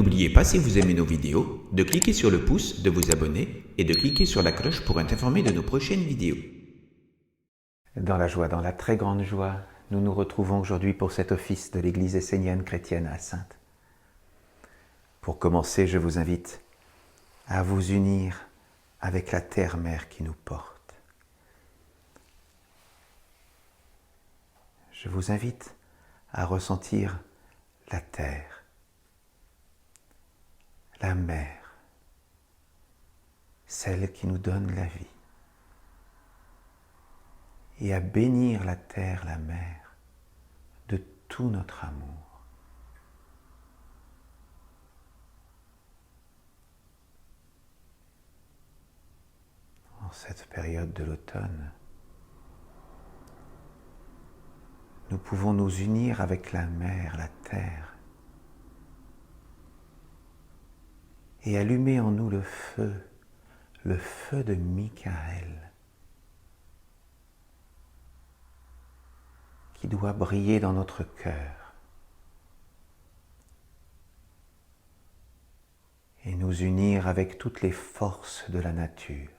N'oubliez pas, si vous aimez nos vidéos, de cliquer sur le pouce, de vous abonner et de cliquer sur la cloche pour être informé de nos prochaines vidéos. Dans la joie, dans la très grande joie, nous nous retrouvons aujourd'hui pour cet office de l'Église essénienne chrétienne à Saintes. Pour commencer, je vous invite à vous unir avec la terre-mère qui nous porte. Je vous invite à ressentir la terre, la mère, celle qui nous donne la vie, et à bénir la terre, la mère, de tout notre amour. En cette période de l'automne, nous pouvons nous unir avec la mer, la terre, et allumer en nous le feu de Michael, qui doit briller dans notre cœur, et nous unir avec toutes les forces de la nature.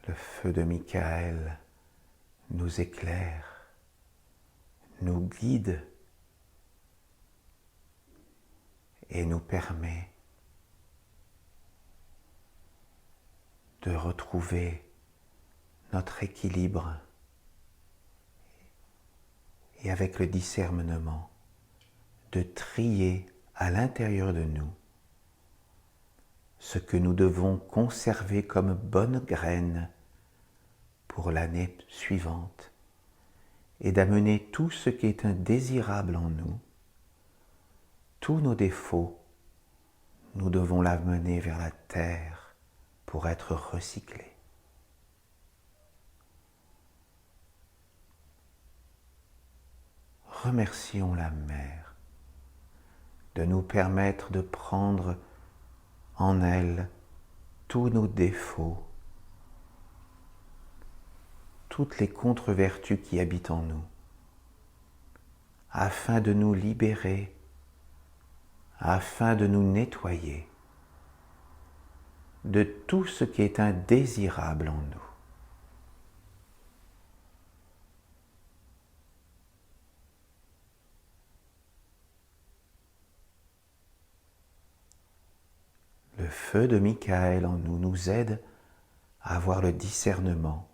Le feu de Michael nous éclaire, nous guide et nous permet de retrouver notre équilibre et avec le discernement de trier à l'intérieur de nous ce que nous devons conserver comme bonne graine pour l'année suivante et d'amener tout ce qui est indésirable en nous, tous nos défauts, nous devons l'amener vers la terre pour être recyclés. Remercions la Mère de nous permettre de prendre en elle tous nos défauts, toutes les contre-vertus qui habitent en nous, afin de nous libérer, afin de nous nettoyer de tout ce qui est indésirable en nous. Le feu de Michael en nous nous aide à avoir le discernement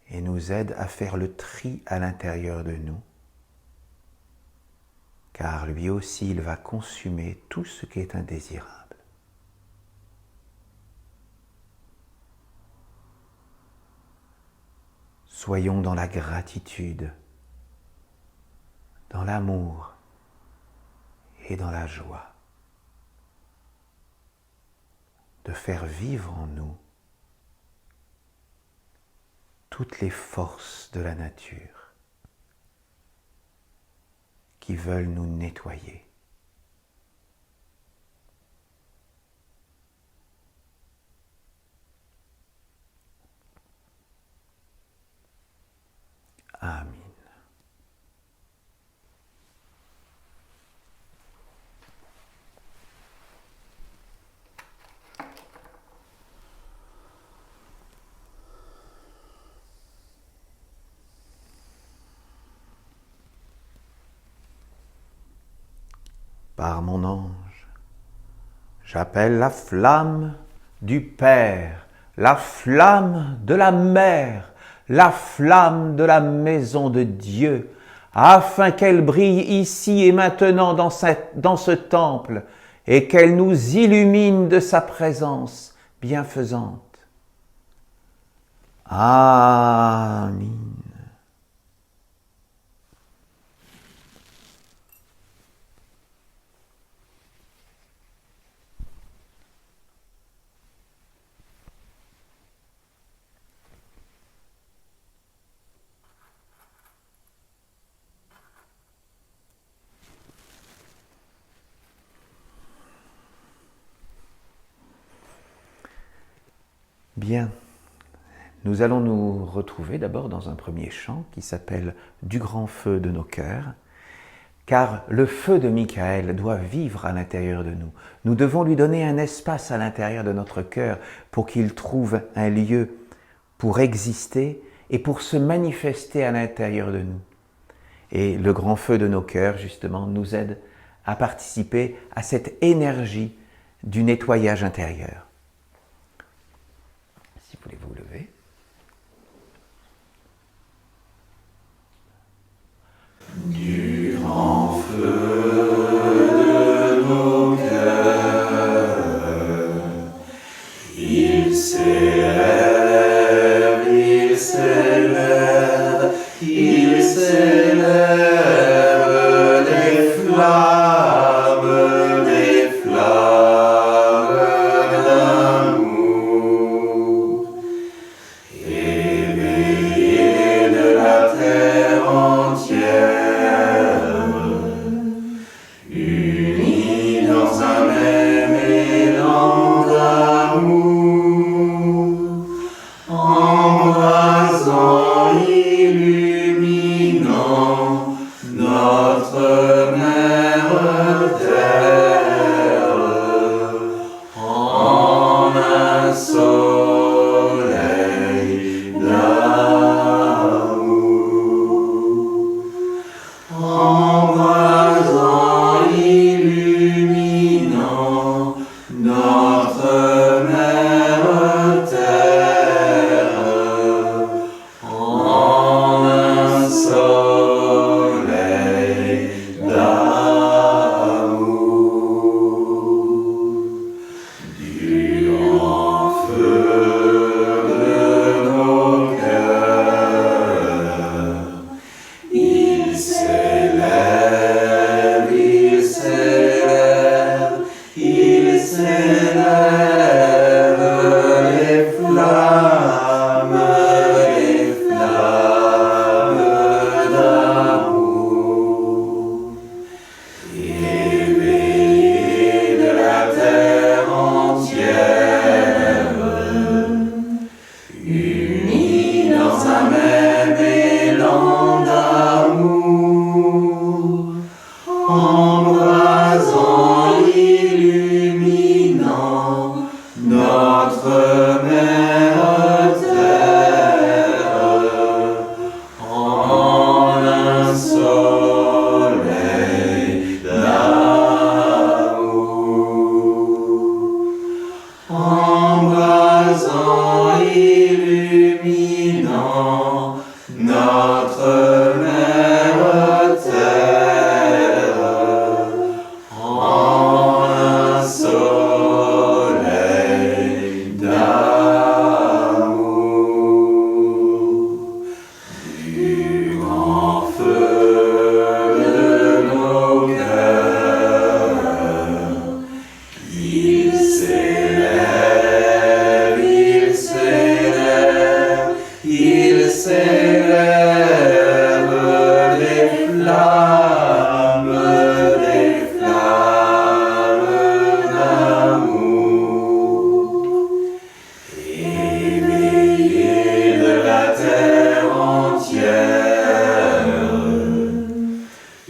et nous aide à faire le tri à l'intérieur de nous, car lui aussi il va consumer tout ce qui est indésirable. Soyons dans la gratitude, dans l'amour et dans la joie de faire vivre en nous toutes les forces de la nature qui veulent nous nettoyer. Amen. Par mon ange, j'appelle la flamme du Père, la flamme de la Mère, la flamme de la maison de Dieu, afin qu'elle brille ici et maintenant dans ce temple et qu'elle nous illumine de sa présence bienfaisante. Amen. Bien, nous allons nous retrouver d'abord dans un premier chant qui s'appelle « Du grand feu de nos cœurs », car le feu de Michael doit vivre à l'intérieur de nous. Nous devons lui donner un espace à l'intérieur de notre cœur pour qu'il trouve un lieu pour exister et pour se manifester à l'intérieur de nous. Et le grand feu de nos cœurs, justement, nous aide à participer à cette énergie du nettoyage intérieur. Si vous voulez vous lever. Du grand feu de nos cœurs, il s'élève, il s'élève, il s'élève des flammes d'amour, éveillées de la terre entière. Unis dans un même élan d'amour, embrasant, illuminant notre mère terre en un soleil d'amour. Embrasant, illuminant notre mère terre en un soleil d'amour. Du grand feu de nos cœurs, il s'élève, il s'élève, il s'élève les flammes d'amour, éveillées de la terre entière, unis dans un même élan d'amour, embrasant, illuminant notre mère terre en un soleil d'amour. Embrasant, illuminant notre mère terre en un soleil d'amour. Du grand feu de nos cœurs, il s'élève, il s'élève, il s'élève des flammes d'amour, éveillées de la terre entière,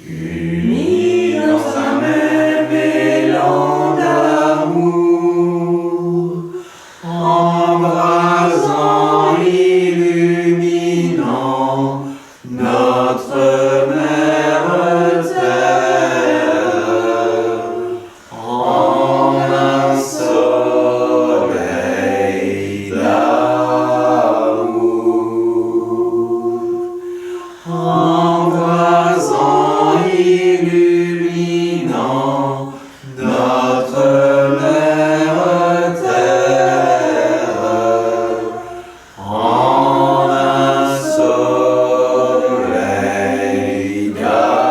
unis dans un même élan d'amour, embrasant, illuminant notre mère terre en un soleil d'amour. Embrasant, illuminant notre mère terre en un soleil d'amour.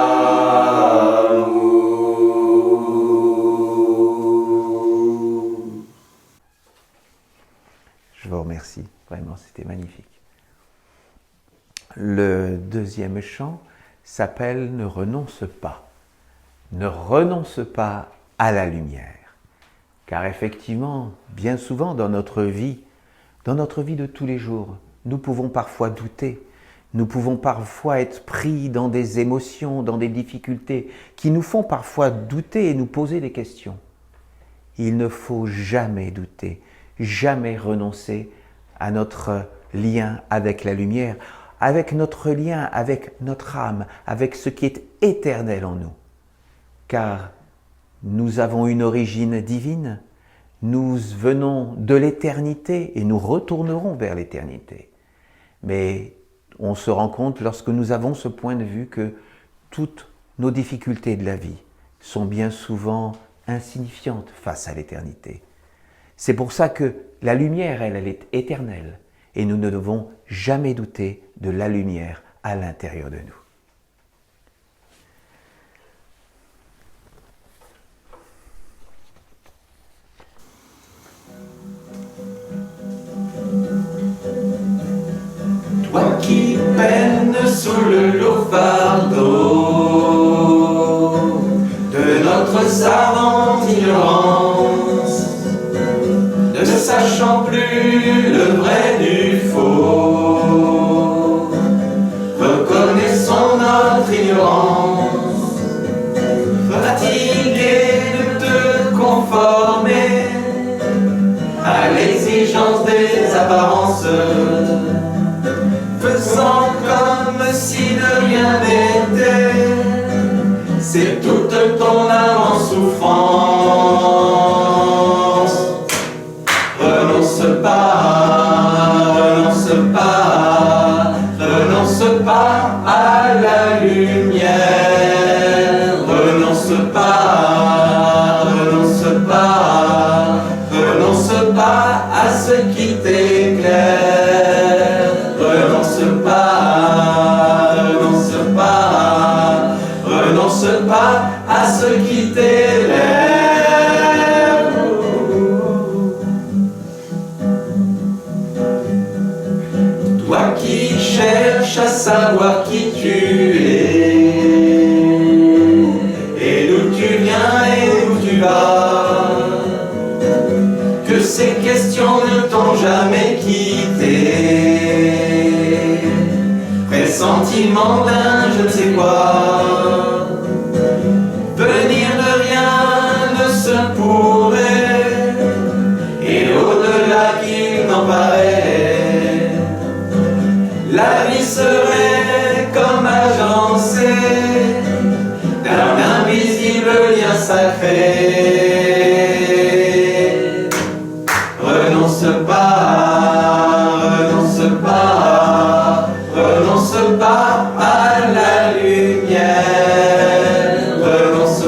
Je vous remercie, vraiment c'était magnifique. Le deuxième chant s'appelle « Ne renonce pas ». Ne renonce pas à la lumière. Car effectivement, bien souvent dans notre vie, Dans notre vie de tous les jours, nous pouvons parfois douter, nous pouvons parfois être pris dans des émotions, dans des difficultés qui nous font parfois douter et nous poser des questions. Il ne faut jamais douter, jamais renoncer à notre lien avec la lumière, avec notre lien avec notre âme, avec ce qui est éternel en nous. Car nous avons une origine divine, nous venons de l'éternité et nous retournerons vers l'éternité. Mais on se rend compte lorsque nous avons ce point de vue que toutes nos difficultés de la vie sont bien souvent insignifiantes face à l'éternité. C'est pour ça que la lumière, elle est éternelle et nous ne devons jamais douter de la lumière à l'intérieur de nous. Toi qui peines sous le lourd fardeau de notre savante ignorance, ne sachant plus le vrai du faux, reconnaissons notre ignorance, fatigué de te conformer à l'exigence des apparences, faisant comme si de rien n'était, c'est toute ton âme en souffrance. Renonce pas à la lumière. Renonce pas à ce qui t'éclaire. Renonce pas à ce qui t'élève. Toi qui cherches à savoir qui tu es, et d'où tu viens et où tu vas, que ces questions ne t'ont jamais quitté. Pressentiment d'un je ne sais quoi, venir de rien ne se pourrait, et au-delà qu'il n'en paraît, la vie serait comme agencée d'un invisible lien sacré. Renonce pas à la lumière. Renonce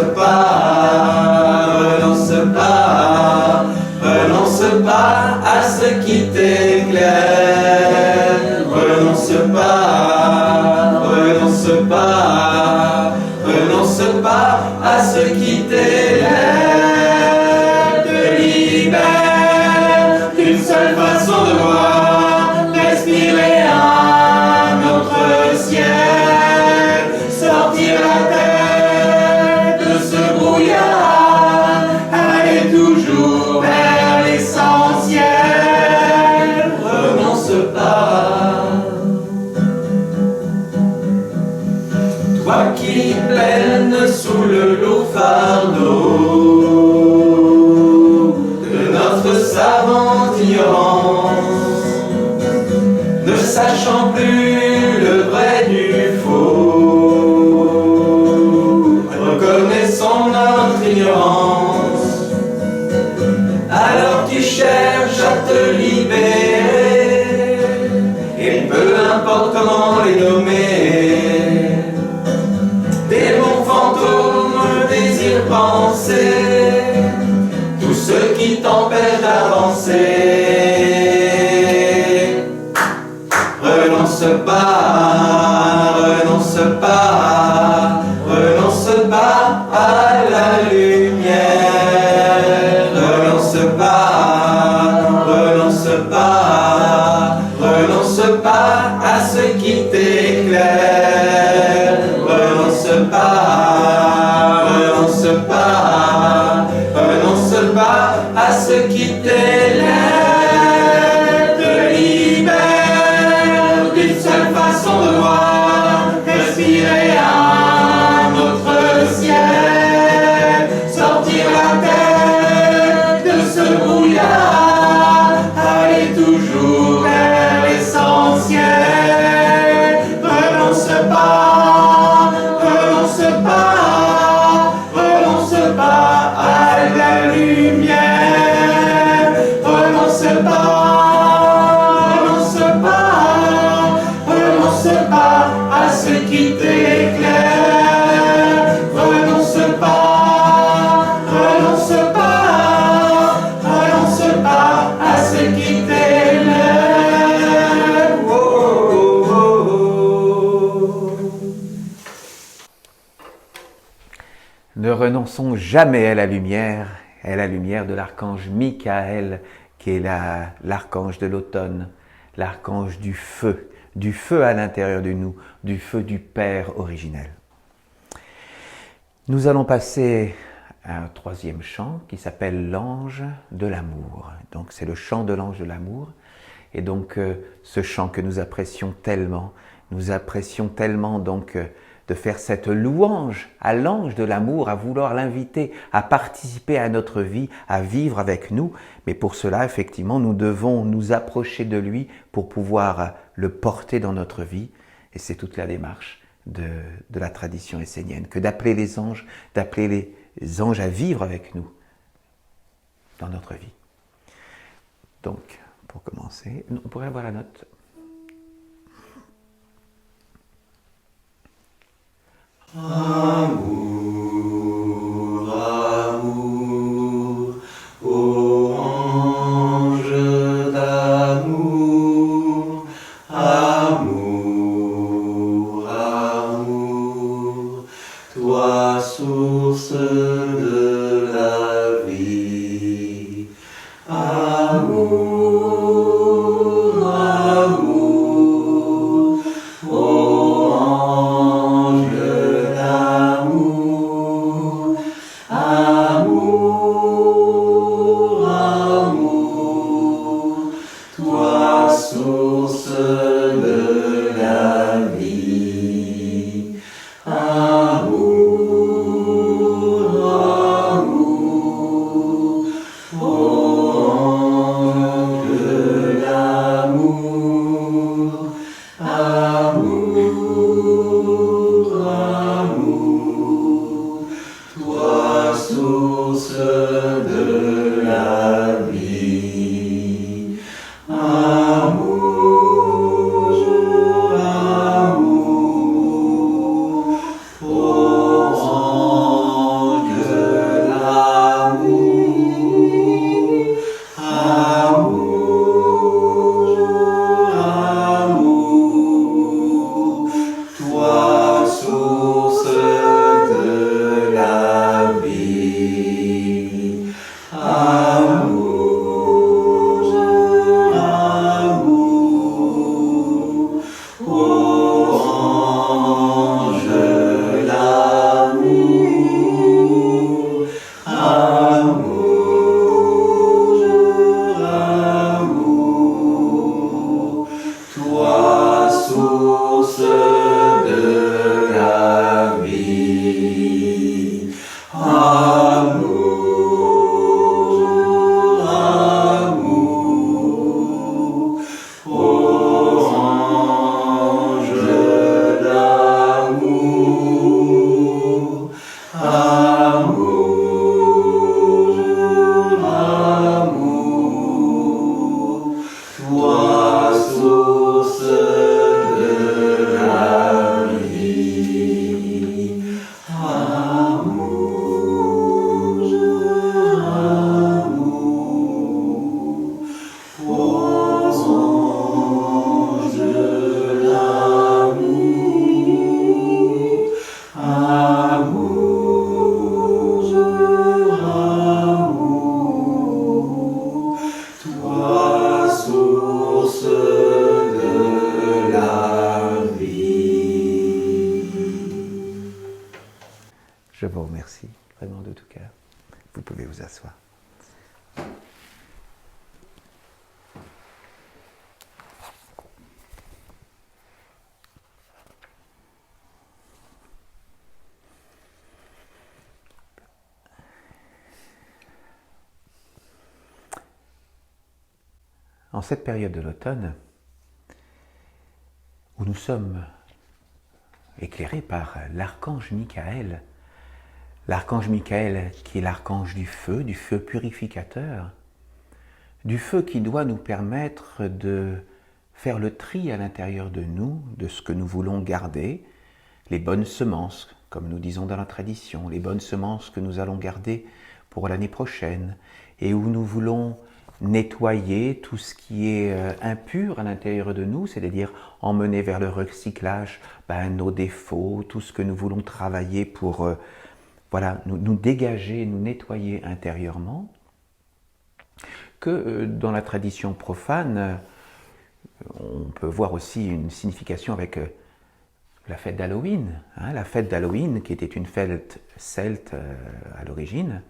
pas à ce qui t'éclaire. Renonce pas à ce qui t'élève. Te libère d'une seule façon de voir, respirer un autre ciel, sortir la tête de ce brouillard, aller toujours vers l'essentiel. Renonce pas. Toi qui peines sous le lourd fardeau de notre savante ignorance, ne sachant plus le vrai du faux, reconnaissons notre ignorance. Alors tu cherches à te libérer, et peu importe comment les nommer, démons, fantômes, désirs, pensées, tout ce qui t'empêche d'avancer. Renonce pas à la lumière. Renonce pas à ce qui t'éclaire. Renonce pas à ce qui t'élève. Te façon de voir, respirer un autre ciel, sortir la tête de ce brouillard, aller toujours vers l'essentiel. Renonce pas, renonce pas, renonce pas à la lumière. Renonce pas, renonce pas à ce qui t'éclaire. Renonce pas, renonce pas à ce qui t'élève. Oh, oh, oh. Ne renonçons jamais à la lumière de l'archange Michael, qui est l'archange de l'automne, l'archange du feu à l'intérieur de nous, du feu du Père originel. Nous allons passer à un troisième chant qui s'appelle l'ange de l'amour. Donc c'est le chant de l'ange de l'amour. Et donc ce chant que nous apprécions tellement donc de faire cette louange à l'ange de l'amour, à vouloir l'inviter à participer à notre vie, à vivre avec nous. Mais pour cela, effectivement, nous devons nous approcher de lui pour pouvoir le porter dans notre vie. Et c'est toute la démarche de la tradition essénienne, que d'appeler les anges à vivre avec nous dans notre vie. Donc, pour commencer, on pourrait avoir la note. Amour, amour, ô ange d'amour, amour, amour, toi source de la vie. Amour, amour, ô ange d'amour, amour, amour, toi source de la vie. Amour, amour, ô ange d'amour, amour, amour, toi source de la vie. Amour, amour, ô ange d'amour, amour, amour, toi source de la vie. Amour, amour, ô ange d'amour, amour, amour, toi source de la vie. Amour, amour, ô ange d'amour, amour, amour, toi source de la vie. Amour, amour, ô ange d'amour, amour, amour, toi source de la vie. Je vous remercie vraiment de tout cœur. Vous pouvez vous asseoir. En cette période de l'automne, où nous sommes éclairés par l'archange Michael qui est l'archange du feu purificateur, du feu qui doit nous permettre de faire le tri à l'intérieur de nous, de ce que nous voulons garder, les bonnes semences, comme nous disons dans la tradition, les bonnes semences que nous allons garder pour l'année prochaine, et où nous voulons nettoyer tout ce qui est impur à l'intérieur de nous, c'est-à-dire emmener vers le recyclage nos défauts, tout ce que nous voulons travailler pour nous dégager, nous nettoyer intérieurement, que dans la tradition profane, on peut voir aussi une signification avec la fête d'Halloween. La fête d'Halloween, qui était une fête celte à l'origine,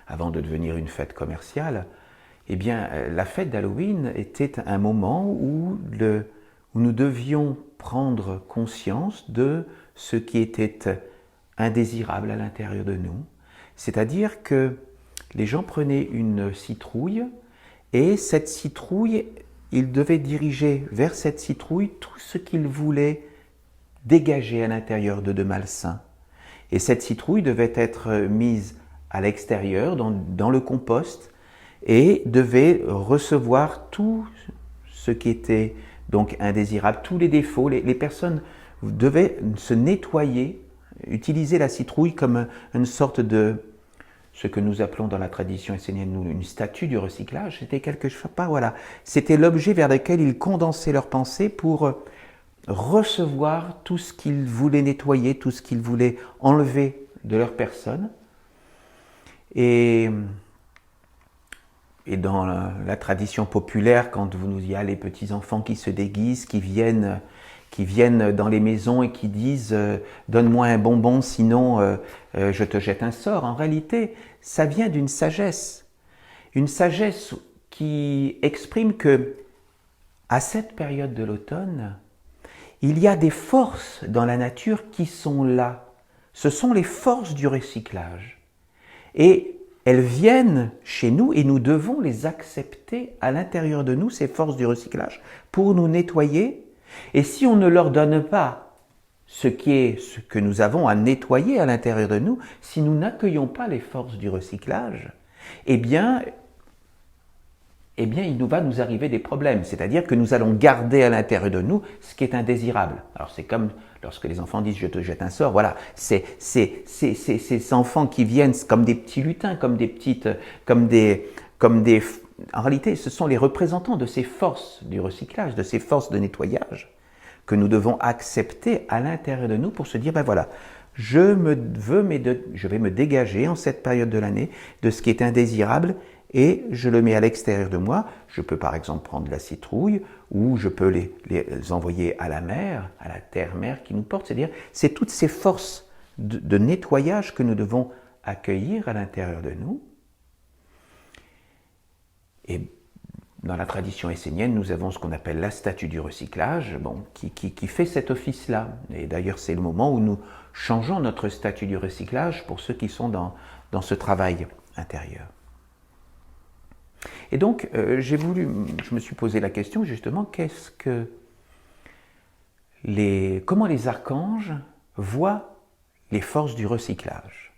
avant de devenir une fête commerciale, eh bien, la fête d'Halloween était un moment où nous devions prendre conscience de ce qui était indésirable à l'intérieur de nous. C'est-à-dire que les gens prenaient une citrouille et cette citrouille, ils devaient diriger vers cette citrouille tout ce qu'ils voulaient dégager à l'intérieur de malsain. Et cette citrouille devait être mise à l'extérieur, dans le compost, et devait recevoir tout ce qui était donc indésirable, tous les défauts. Les personnes devaient se nettoyer, utiliser la citrouille comme une sorte de, ce que nous appelons dans la tradition essénienne une statue du recyclage. C'était quelque chose, c'était l'objet vers lequel ils condensaient leurs pensées pour recevoir tout ce qu'ils voulaient nettoyer, tout ce qu'ils voulaient enlever de leur personne. Et dans la tradition populaire, quand vous y a les petits-enfants qui se déguisent, qui viennent dans les maisons et qui disent « Donne-moi un bonbon, sinon je te jette un sort », en réalité, ça vient d'une sagesse. Une sagesse qui exprime que, à cette période de l'automne, il y a des forces dans la nature qui sont là. Ce sont les forces du recyclage. Et elles viennent chez nous et nous devons les accepter à l'intérieur de nous, ces forces du recyclage, pour nous nettoyer. Et si on ne leur donne pas ce que nous avons à nettoyer à l'intérieur de nous, si nous n'accueillons pas les forces du recyclage, eh bien, il va nous arriver des problèmes. C'est-à-dire que nous allons garder à l'intérieur de nous ce qui est indésirable. Alors c'est comme lorsque les enfants disent « je te jette un sort », voilà, c'est ces enfants qui viennent comme des petits lutins, en réalité, ce sont les représentants de ces forces du recyclage, de ces forces de nettoyage que nous devons accepter à l'intérieur de nous pour se dire, je vais me dégager en cette période de l'année de ce qui est indésirable et je le mets à l'extérieur de moi. Je peux par exemple prendre la citrouille ou je peux les envoyer à la mer, à la terre-mère qui nous porte. C'est-à-dire, c'est toutes ces forces de nettoyage que nous devons accueillir à l'intérieur de nous. Et dans la tradition essénienne, nous avons ce qu'on appelle la statue du recyclage, qui fait cet office-là. Et d'ailleurs, c'est le moment où nous changeons notre statut du recyclage pour ceux qui sont dans ce travail intérieur. Et donc, je me suis posé la question justement, comment les archanges voient les forces du recyclage?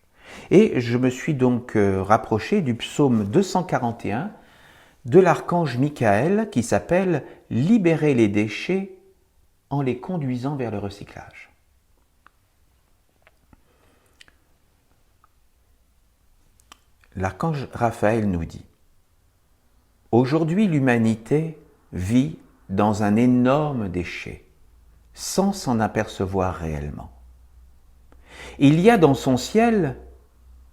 Et je me suis donc rapproché du psaume 241 de l'archange Michael qui s'appelle « Libérer les déchets en les conduisant vers le recyclage ». L'archange Raphaël nous dit « Aujourd'hui, l'humanité vit dans un énorme déchet, sans s'en apercevoir réellement. Il y a dans son ciel,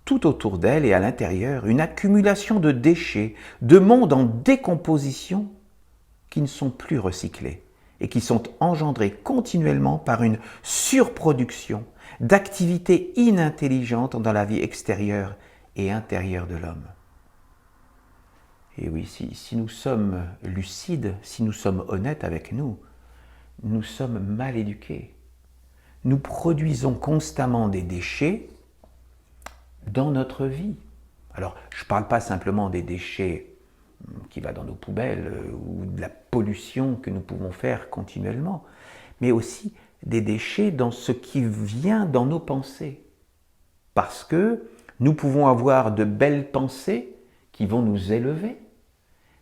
tout autour d'elle et à l'intérieur, une accumulation de déchets, de mondes en décomposition qui ne sont plus recyclés et qui sont engendrés continuellement par une surproduction d'activités inintelligentes dans la vie extérieure et intérieure de l'homme. » Et oui, si nous sommes lucides, si nous sommes honnêtes avec nous, nous sommes mal éduqués. Nous produisons constamment des déchets dans notre vie. Alors, je ne parle pas simplement des déchets qui va dans nos poubelles ou de la pollution que nous pouvons faire continuellement, mais aussi des déchets dans ce qui vient dans nos pensées. Parce que nous pouvons avoir de belles pensées qui vont nous élever,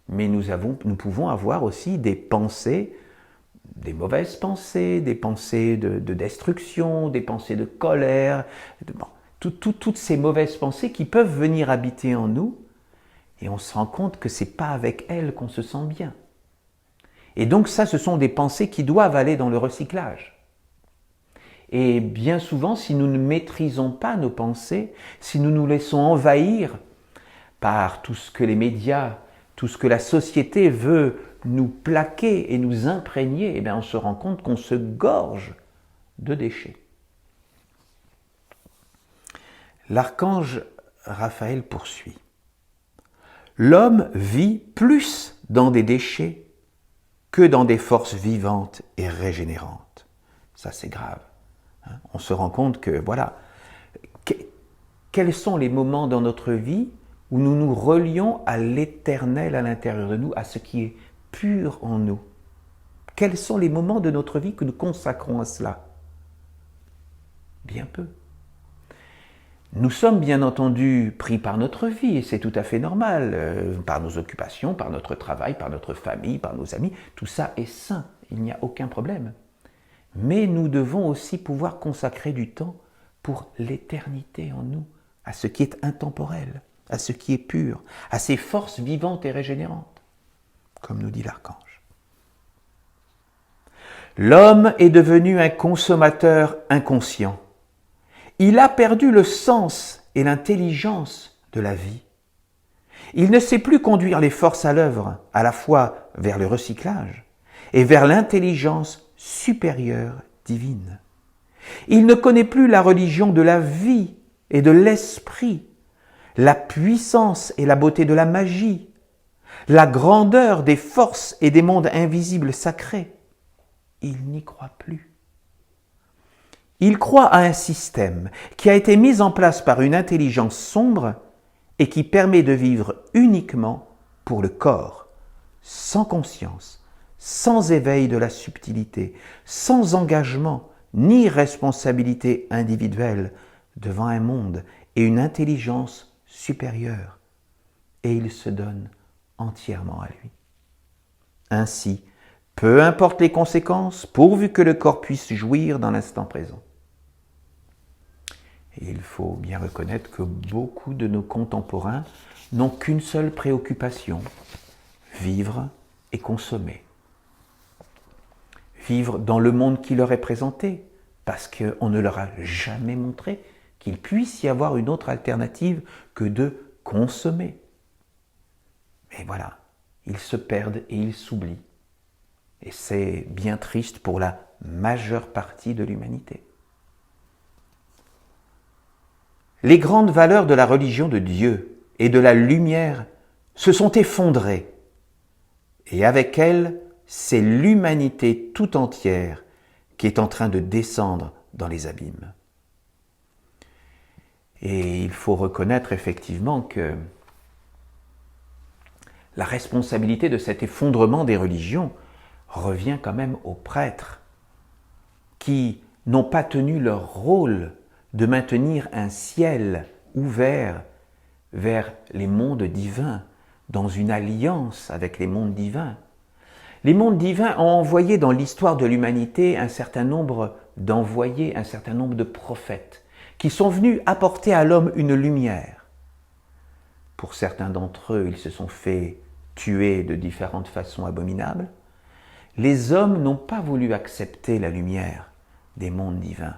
mais nous pouvons avoir aussi des pensées, des mauvaises pensées, des pensées de destruction, des pensées de colère, toutes ces mauvaises pensées qui peuvent venir habiter en nous, et on se rend compte que ce n'est pas avec elles qu'on se sent bien. Et donc ça, ce sont des pensées qui doivent aller dans le recyclage. Et bien souvent, si nous ne maîtrisons pas nos pensées, si nous nous laissons envahir par tout ce que les médias, tout ce que la société veut nous plaquer et nous imprégner, eh bien on se rend compte qu'on se gorge de déchets. L'archange Raphaël poursuit. L'homme vit plus dans des déchets que dans des forces vivantes et régénérantes. Ça, c'est grave. On se rend compte que, voilà, quels sont les moments dans notre vie où nous nous relions à l'éternel à l'intérieur de nous, à ce qui est pur en nous? Quels sont les moments de notre vie que nous consacrons à cela? Bien peu. Nous sommes bien entendu pris par notre vie, et c'est tout à fait normal, par nos occupations, par notre travail, par notre famille, par nos amis. Tout ça est sain, il n'y a aucun problème. Mais nous devons aussi pouvoir consacrer du temps pour l'éternité en nous, à ce qui est intemporel, à ce qui est pur, à ces forces vivantes et régénérantes, comme nous dit l'archange. L'homme est devenu un consommateur inconscient. Il a perdu le sens et l'intelligence de la vie. Il ne sait plus conduire les forces à l'œuvre, à la fois vers le recyclage et vers l'intelligence supérieure divine. Il ne connaît plus la religion de la vie et de l'esprit, la puissance et la beauté de la magie, la grandeur des forces et des mondes invisibles sacrés. Il n'y croit plus. Il croit à un système qui a été mis en place par une intelligence sombre et qui permet de vivre uniquement pour le corps, sans conscience, sans éveil de la subtilité, sans engagement ni responsabilité individuelle devant un monde et une intelligence supérieure. Et il se donne entièrement à lui. Ainsi, peu importe les conséquences, pourvu que le corps puisse jouir dans l'instant présent. Et il faut bien reconnaître que beaucoup de nos contemporains n'ont qu'une seule préoccupation, vivre et consommer. Vivre dans le monde qui leur est présenté, parce qu'on ne leur a jamais montré qu'il puisse y avoir une autre alternative que de consommer. Et voilà, ils se perdent et ils s'oublient. Et c'est bien triste pour la majeure partie de l'humanité. Les grandes valeurs de la religion de Dieu et de la lumière se sont effondrées. Et avec elles, c'est l'humanité tout entière qui est en train de descendre dans les abîmes. Et il faut reconnaître effectivement que la responsabilité de cet effondrement des religions revient quand même aux prêtres qui n'ont pas tenu leur rôle de maintenir un ciel ouvert vers les mondes divins, dans une alliance avec les mondes divins. Les mondes divins ont envoyé dans l'histoire de l'humanité un certain nombre d'envoyés, un certain nombre de prophètes, qui sont venus apporter à l'homme une lumière. Pour certains d'entre eux, ils se sont fait tuer de différentes façons abominables. Les hommes n'ont pas voulu accepter la lumière des mondes divins.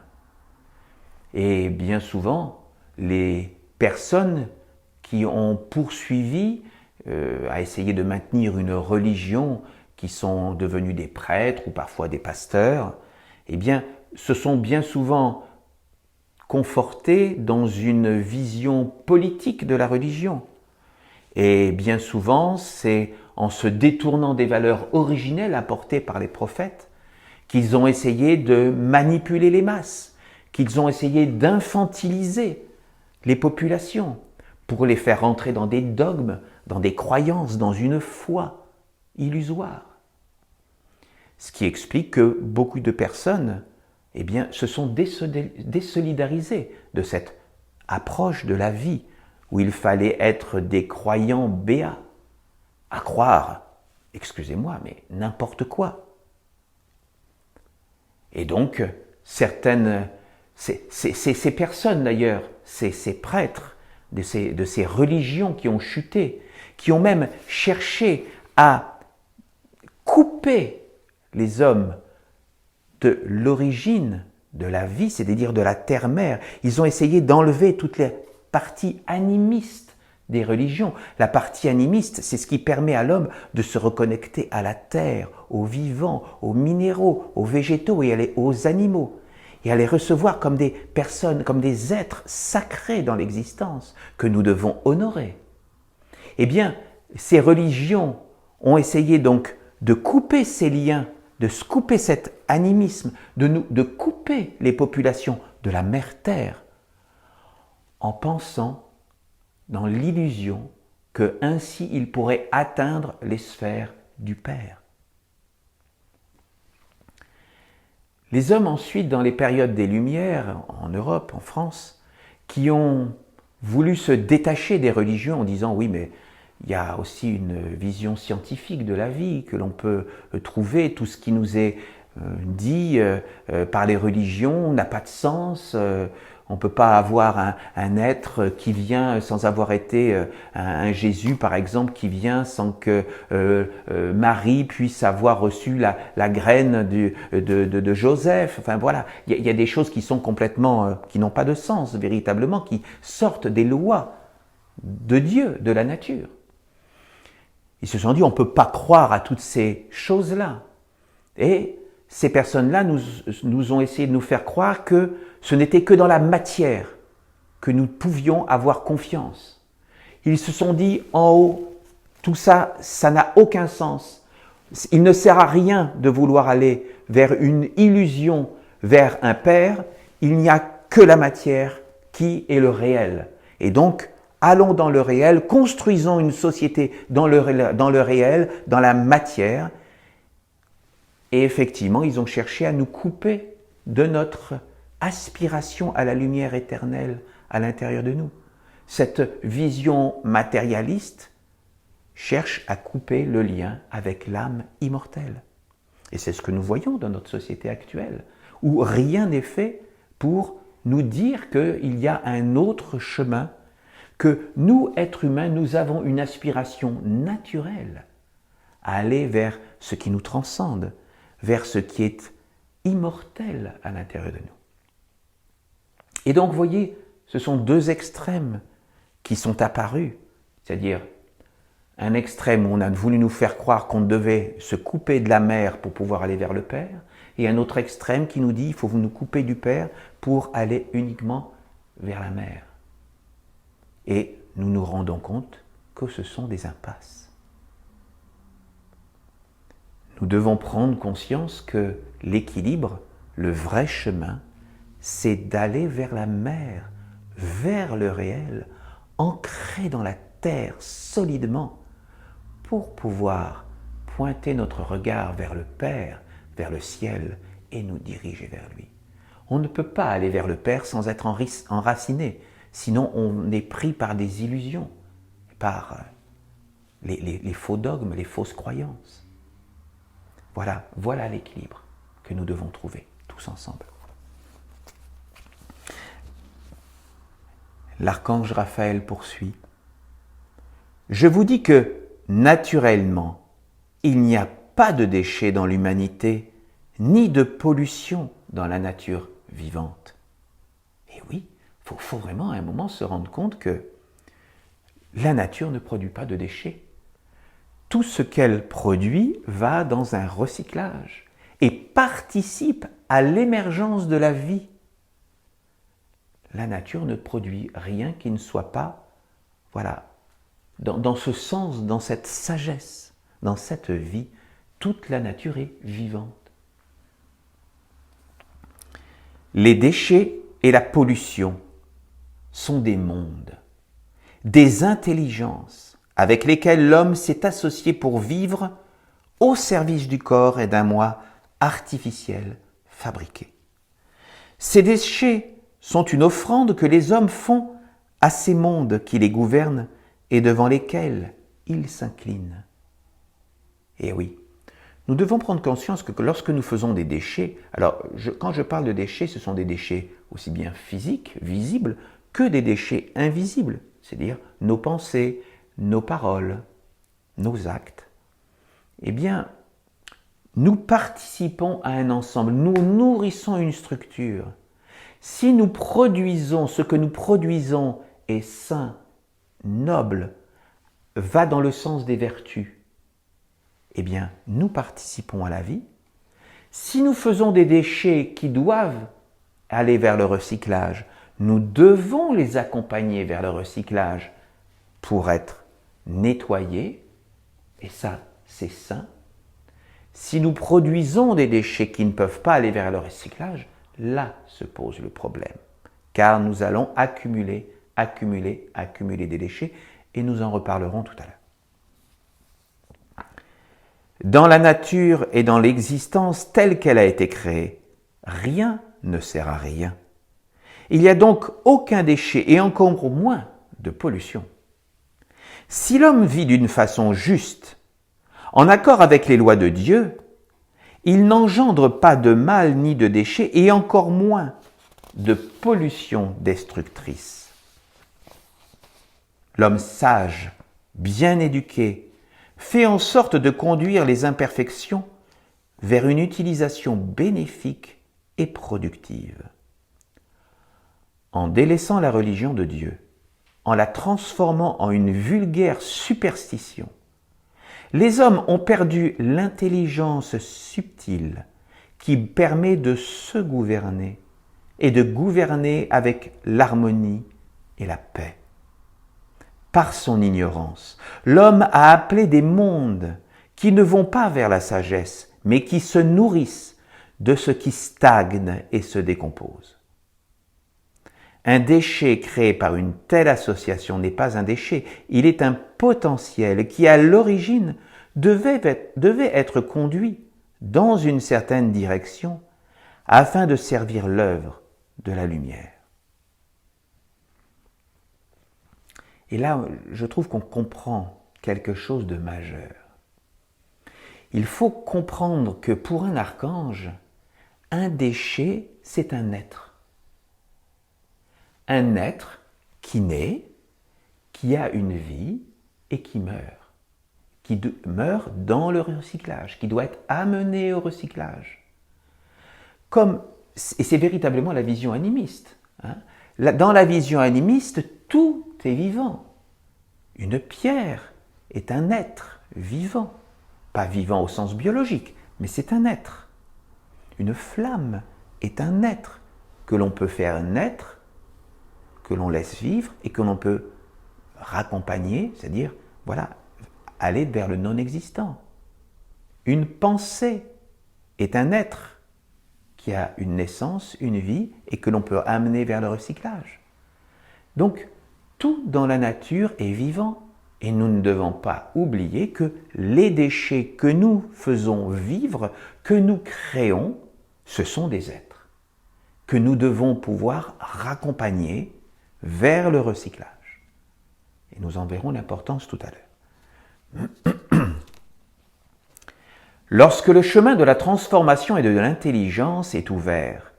Et bien souvent, les personnes qui ont poursuivi à essayer de maintenir une religion, qui sont devenus des prêtres ou parfois des pasteurs, eh bien, se sont bien souvent confortés dans une vision politique de la religion. Et bien souvent, c'est en se détournant des valeurs originelles apportées par les prophètes qu'ils ont essayé de manipuler les masses, qu'ils ont essayé d'infantiliser les populations pour les faire rentrer dans des dogmes, dans des croyances, dans une foi illusoire. Ce qui explique que beaucoup de personnes se sont désolidarisées de cette approche de la vie où il fallait être des croyants béats, à croire, excusez-moi, mais n'importe quoi. Et donc, ces personnes d'ailleurs, ces prêtres de ces religions qui ont chuté, qui ont même cherché à couper les hommes de l'origine de la vie, c'est-à-dire de la terre-mère. Ils ont essayé d'enlever toutes les parties animistes des religions. La partie animiste, c'est ce qui permet à l'homme de se reconnecter à la terre, aux vivants, aux minéraux, aux végétaux et aux animaux, et à les recevoir comme des personnes, comme des êtres sacrés dans l'existence que nous devons honorer. Eh bien, ces religions ont essayé donc de couper ces liens, de couper cet animisme, de couper les populations de la mère Terre, en pensant dans l'illusion que ainsi ils pourraient atteindre les sphères du Père. Les hommes ensuite, dans les périodes des Lumières, en Europe, en France, qui ont voulu se détacher des religions en disant « oui, mais il y a aussi une vision scientifique de la vie que l'on peut trouver, tout ce qui nous est dit par les religions n'a pas de sens, on ne peut pas avoir un être qui vient sans avoir été un Jésus par exemple qui vient sans que Marie puisse avoir reçu la graine de Joseph. Enfin voilà, il y a des choses qui sont complètement, qui n'ont pas de sens véritablement, qui sortent des lois de Dieu, de la nature. Ils se sont dit, on ne peut pas croire à toutes ces choses-là. Et ces personnes-là nous ont essayé de nous faire croire que ce n'était que dans la matière que nous pouvions avoir confiance. Ils se sont dit, en haut, tout ça, ça n'a aucun sens. Il ne sert à rien de vouloir aller vers une illusion, vers un Père. Il n'y a que la matière qui est le réel. Et donc, allons dans le réel, construisons une société dans le réel, dans la matière. Et effectivement, ils ont cherché à nous couper de notre aspiration à la lumière éternelle à l'intérieur de nous. Cette vision matérialiste cherche à couper le lien avec l'âme immortelle. Et c'est ce que nous voyons dans notre société actuelle, où rien n'est fait pour nous dire qu'il y a un autre chemin, que nous, êtres humains, nous avons une aspiration naturelle à aller vers ce qui nous transcende, vers ce qui est immortel à l'intérieur de nous. Et donc, vous voyez, ce sont deux extrêmes qui sont apparus, c'est-à-dire un extrême où on a voulu nous faire croire qu'on devait se couper de la mère pour pouvoir aller vers le Père, et un autre extrême qui nous dit qu'il faut nous couper du Père pour aller uniquement vers la mère. Et nous nous rendons compte que ce sont des impasses. Nous devons prendre conscience que l'équilibre, le vrai chemin, c'est d'aller vers la mer, vers le réel, ancré dans la terre solidement, pour pouvoir pointer notre regard vers le Père, vers le ciel, et nous diriger vers lui. On ne peut pas aller vers le Père sans être enraciné, sinon on est pris par des illusions, par les faux dogmes, les fausses croyances. Voilà l'équilibre que nous devons trouver tous ensemble. L'archange Raphaël poursuit. Je vous dis que, naturellement, il n'y a pas de déchets dans l'humanité, ni de pollution dans la nature vivante. Et oui, il faut vraiment à un moment se rendre compte que la nature ne produit pas de déchets. Tout ce qu'elle produit va dans un recyclage et participe à l'émergence de la vie. La nature ne produit rien qui ne soit pas, dans ce sens, dans cette sagesse, dans cette vie, toute la nature est vivante. Les déchets et la pollution sont des mondes, des intelligences avec lesquels l'homme s'est associé pour vivre au service du corps et d'un moi artificiel fabriqué. Ces déchets sont une offrande que les hommes font à ces mondes qui les gouvernent et devant lesquels ils s'inclinent. Et oui, nous devons prendre conscience que lorsque nous faisons des déchets, alors quand je parle de déchets, ce sont des déchets aussi bien physiques, visibles, que des déchets invisibles, c'est-à-dire nos pensées, nos paroles, nos actes. Eh bien, nous participons à un ensemble, nous nourrissons une structure. Si nous produisons, ce que nous produisons est sain, noble, va dans le sens des vertus, eh bien, nous participons à la vie. Si nous faisons des déchets qui doivent aller vers le recyclage, nous devons les accompagner vers le recyclage pour être nettoyés, et ça, c'est sain. Si nous produisons des déchets qui ne peuvent pas aller vers le recyclage, là se pose le problème, car nous allons accumuler des déchets, et nous en reparlerons tout à l'heure. Dans la nature et dans l'existence telle qu'elle a été créée, rien ne sert à rien. Il n'y a donc aucun déchet et encore moins de pollution. Si l'homme vit d'une façon juste, en accord avec les lois de Dieu, il n'engendre pas de mal ni de déchets et encore moins de pollution destructrice. L'homme sage, bien éduqué, fait en sorte de conduire les imperfections vers une utilisation bénéfique et productive. En délaissant la religion de Dieu, en la transformant en une vulgaire superstition, les hommes ont perdu l'intelligence subtile qui permet de se gouverner et de gouverner avec l'harmonie et la paix. Par son ignorance, l'homme a appelé des mondes qui ne vont pas vers la sagesse, mais qui se nourrissent de ce qui stagne et se décompose. Un déchet créé par une telle association n'est pas un déchet, il est un potentiel qui, à l'origine, devait être conduit dans une certaine direction afin de servir l'œuvre de la lumière. Et là, je trouve qu'on comprend quelque chose de majeur. Il faut comprendre que pour un archange, un déchet, c'est un être. Un être qui naît, qui a une vie et qui meurt. Qui meurt dans le recyclage, qui doit être amené au recyclage. Et c'est véritablement la vision animiste. Dans la vision animiste, tout est vivant. Une pierre est un être vivant. Pas vivant au sens biologique, mais c'est un être. Une flamme est un être que l'on peut faire naître, que l'on laisse vivre et que l'on peut raccompagner, c'est-à-dire, aller vers le non-existant. Une pensée est un être qui a une naissance, une vie et que l'on peut amener vers le recyclage. Donc, tout dans la nature est vivant et nous ne devons pas oublier que les déchets que nous faisons vivre, que nous créons, ce sont des êtres que nous devons pouvoir raccompagner vers le recyclage. Et nous en verrons l'importance tout à l'heure. Lorsque le chemin de la transformation et de l'intelligence est ouvert,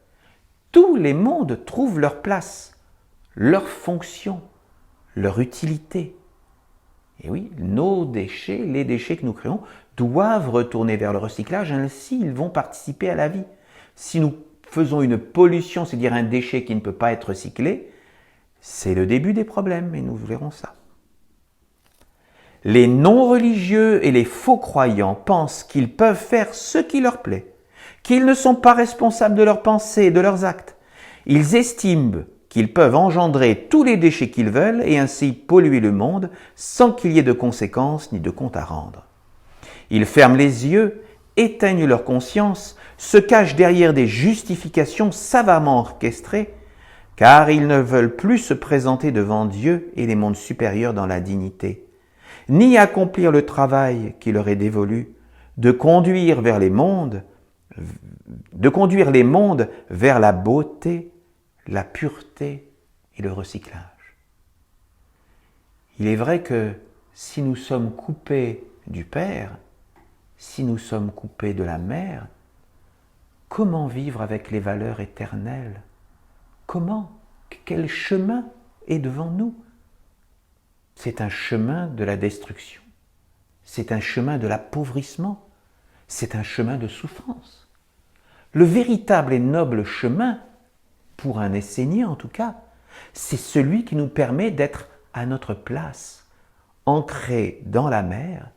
tous les mondes trouvent leur place, leur fonction, leur utilité. Et oui, nos déchets, les déchets que nous créons, doivent retourner vers le recyclage, ainsi ils vont participer à la vie. Si nous faisons une pollution, c'est-à-dire un déchet qui ne peut pas être recyclé, c'est le début des problèmes, et nous verrons ça. Les non-religieux et les faux croyants pensent qu'ils peuvent faire ce qui leur plaît, qu'ils ne sont pas responsables de leurs pensées et de leurs actes. Ils estiment qu'ils peuvent engendrer tous les déchets qu'ils veulent et ainsi polluer le monde sans qu'il y ait de conséquences ni de compte à rendre. Ils ferment les yeux, éteignent leur conscience, se cachent derrière des justifications savamment orchestrées, car ils ne veulent plus se présenter devant Dieu et les mondes supérieurs dans la dignité. ni accomplir le travail qui leur est dévolu, de conduire les mondes vers la beauté, la pureté et le recyclage. Il est vrai que si nous sommes coupés du Père, si nous sommes coupés de la Mère, comment vivre avec les valeurs éternelles? Comment? Quel chemin est devant nous? C'est un chemin de la destruction, c'est un chemin de l'appauvrissement, c'est un chemin de souffrance. Le véritable et noble chemin, pour un Essénien en tout cas, c'est celui qui nous permet d'être à notre place, ancrés dans la mer,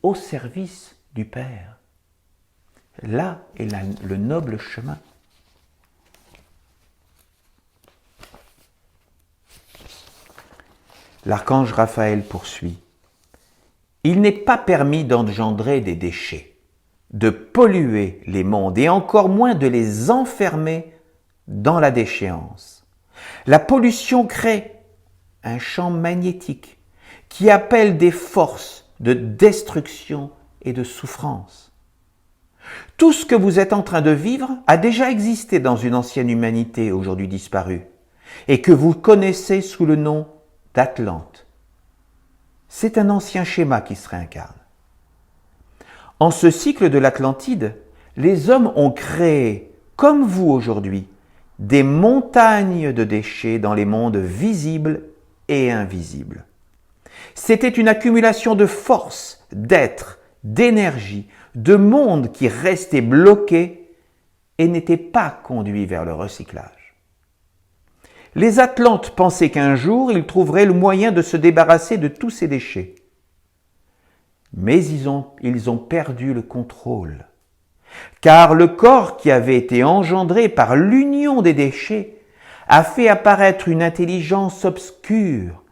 au service du Père. Là est le noble chemin. L'archange Raphaël poursuit. Il n'est pas permis d'engendrer des déchets, de polluer les mondes et encore moins de les enfermer dans la déchéance. La pollution crée un champ magnétique qui appelle des forces de destruction et de souffrance. Tout ce que vous êtes en train de vivre a déjà existé dans une ancienne humanité aujourd'hui disparue et que vous connaissez sous le nom d'Atlante. C'est un ancien schéma qui se réincarne. En ce cycle de l'Atlantide, les hommes ont créé, comme vous aujourd'hui, des montagnes de déchets dans les mondes visibles et invisibles. C'était une accumulation de force, d'être, d'énergie, de mondes qui restaient bloqués et n'étaient pas conduits vers le recyclage. Les Atlantes pensaient qu'un jour, ils trouveraient le moyen de se débarrasser de tous ces déchets. Mais ils ont perdu le contrôle. Car le corps qui avait été engendré par l'union des déchets a fait apparaître une intelligence obscure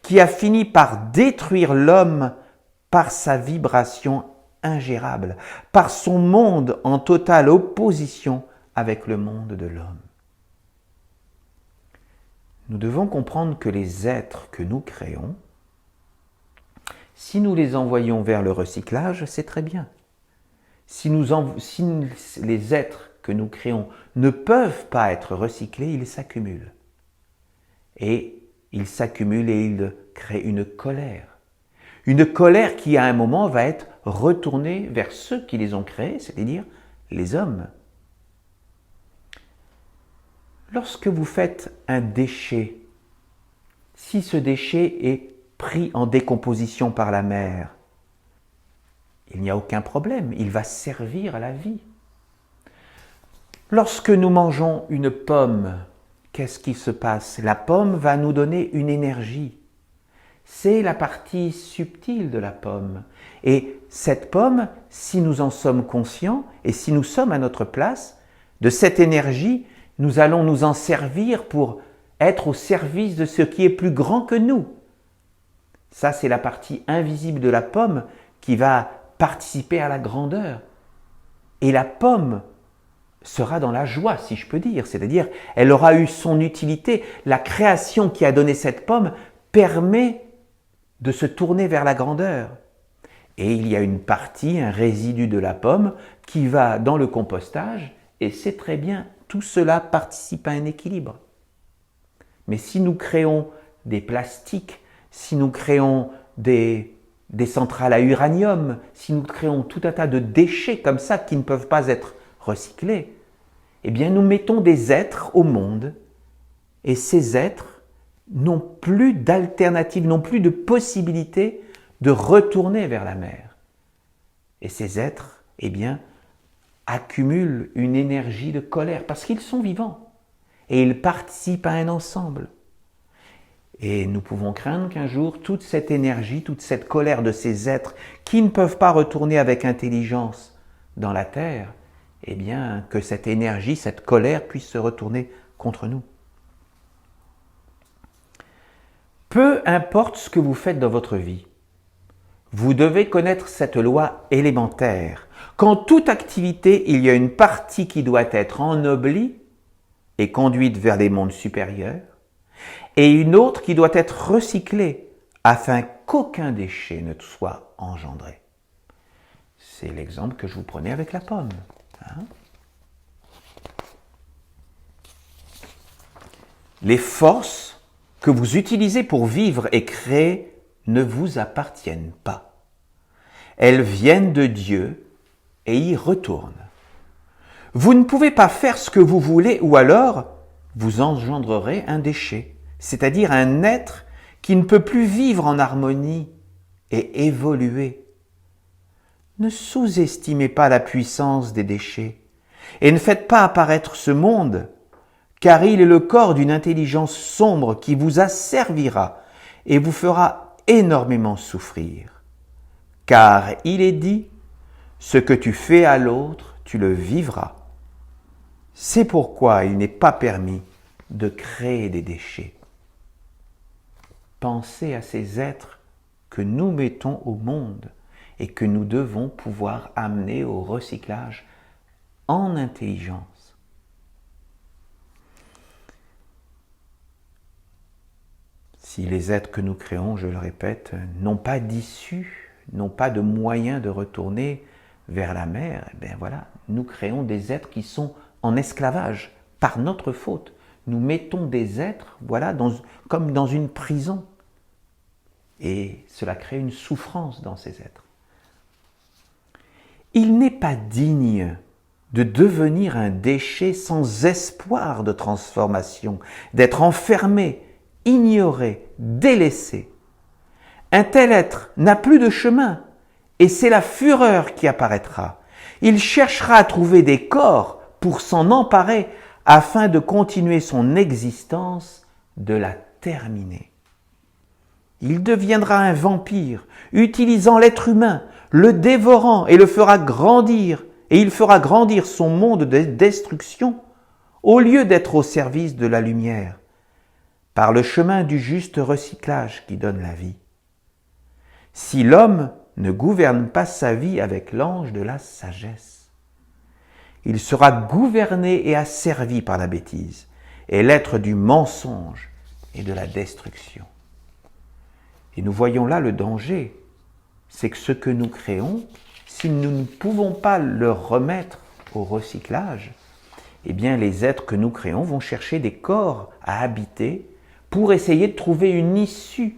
qui a fini par détruire l'homme par sa vibration ingérable, par son monde en totale opposition avec le monde de l'homme. Nous devons comprendre que les êtres que nous créons, si nous les envoyons vers le recyclage, c'est très bien. Si les êtres que nous créons ne peuvent pas être recyclés, ils s'accumulent. Et ils s'accumulent et ils créent une colère. Une colère qui, à un moment, va être retournée vers ceux qui les ont créés, c'est-à-dire les hommes. Lorsque vous faites un déchet, si ce déchet est pris en décomposition par la mer, il n'y a aucun problème, il va servir à la vie. Lorsque nous mangeons une pomme, qu'est-ce qui se passe? La pomme va nous donner une énergie. C'est la partie subtile de la pomme. Et cette pomme, si nous en sommes conscients et si nous sommes à notre place, de cette énergie, nous allons nous en servir pour être au service de ce qui est plus grand que nous. Ça, c'est la partie invisible de la pomme qui va participer à la grandeur. Et la pomme sera dans la joie, si je peux dire. C'est-à-dire, elle aura eu son utilité. La création qui a donné cette pomme permet de se tourner vers la grandeur. Et il y a une partie, un résidu de la pomme qui va dans le compostage et c'est très bien. Tout cela participe à un équilibre. Mais si nous créons des plastiques, si nous créons des centrales à uranium, si nous créons tout un tas de déchets comme ça qui ne peuvent pas être recyclés, eh bien nous mettons des êtres au monde et ces êtres n'ont plus d'alternative, n'ont plus de possibilité de retourner vers la mer. Et ces êtres, eh bien, accumulent une énergie de colère parce qu'ils sont vivants et ils participent à un ensemble. Et nous pouvons craindre qu'un jour, toute cette énergie, toute cette colère de ces êtres qui ne peuvent pas retourner avec intelligence dans la terre, eh bien, que cette énergie, cette colère puisse se retourner contre nous. Peu importe ce que vous faites dans votre vie, vous devez connaître cette loi élémentaire. Qu'en toute activité, il y a une partie qui doit être ennoblie et conduite vers les mondes supérieurs, et une autre qui doit être recyclée afin qu'aucun déchet ne soit engendré. C'est l'exemple que je vous prenais avec la pomme. Les forces que vous utilisez pour vivre et créer ne vous appartiennent pas. Elles viennent de Dieu et y retournent. Vous ne pouvez pas faire ce que vous voulez ou alors vous engendrerez un déchet, c'est-à-dire un être qui ne peut plus vivre en harmonie et évoluer. Ne sous-estimez pas la puissance des déchets et ne faites pas apparaître ce monde, car il est le corps d'une intelligence sombre qui vous asservira et vous fera énormément souffrir. Car il est dit, ce que tu fais à l'autre, tu le vivras. C'est pourquoi il n'est pas permis de créer des déchets. Pensez à ces êtres que nous mettons au monde et que nous devons pouvoir amener au recyclage en intelligence. Si les êtres que nous créons, je le répète, n'ont pas d'issue, n'ont pas de moyen de retourner vers la mer, eh bien voilà, nous créons des êtres qui sont en esclavage par notre faute. Nous mettons des êtres, voilà, comme dans une prison. Et cela crée une souffrance dans ces êtres. Il n'est pas digne de devenir un déchet sans espoir de transformation, d'être enfermé, ignoré, délaissé. Un tel être n'a plus de chemin et c'est la fureur qui apparaîtra. Il cherchera à trouver des corps pour s'en emparer afin de continuer son existence, de la terminer. Il deviendra un vampire, utilisant l'être humain, le dévorant et le fera grandir, et il fera grandir son monde de destruction au lieu d'être au service de la lumière, par le chemin du juste recyclage qui donne la vie. Si l'homme ne gouverne pas sa vie avec l'ange de la sagesse, il sera gouverné et asservi par la bêtise et l'être du mensonge et de la destruction. Et nous voyons là le danger, c'est que ce que nous créons, si nous ne pouvons pas le remettre au recyclage, eh bien les êtres que nous créons vont chercher des corps à habiter pour essayer de trouver une issue